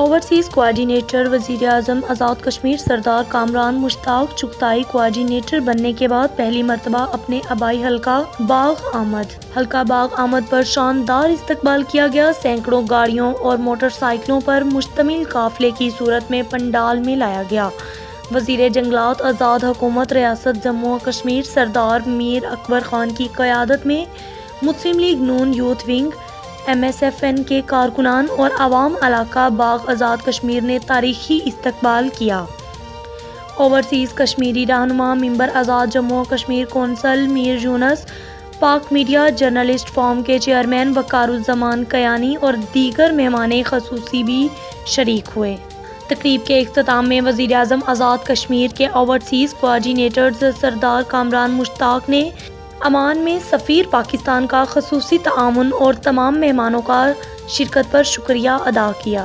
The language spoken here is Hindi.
ओवरसीज़ कोऑर्डिनेटर वज़ीर आज़म आज़ाद कश्मीर सरदार कामरान मुश्ताक चुगताई कोऑर्डिनेटर बनने के बाद पहली मरतबा अपने आबाई हल्का बाग आमद पर शानदार इस्तकबाल किया गया। सैकड़ों गाड़ियों और मोटरसाइकिलों पर मुश्तमिल काफिले की सूरत में पंडाल में लाया गया। वज़ीर जंगलात आज़ाद हुकूमत रियासत जम्मू और कश्मीर सरदार मीर अकबर खान की क़यादत में मुस्लिम लीग नून यूथ विंग MSFN के कारकुनान और आवाम इलाका बाग आज़ाद कश्मीर ने तारीखी इस्तकबाल किया। ओवरसीज़ कश्मीरी रहनुमा मेंबर आज़ाद जम्मू और कश्मीर कौंसल मीर यूनुस, पाक मीडिया जर्नलिस्ट फोरम के चेयरमैन वकारुज़्ज़मान कयानी और दीगर मेहमान ख़ुसूसी भी शरीक हुए। तकरीब के इख्तिताम में वज़ीर आज़म आज़ाद कश्मीर के ओवरसीज़ कोऑर्डिनेटर्स सरदार कामरान मुश्ताक ने अमान में सफ़ीर पाकिस्तान का ख़ुसूसी ताआवुन और तमाम मेहमानों का शिरकत पर शुक्रिया अदा किया।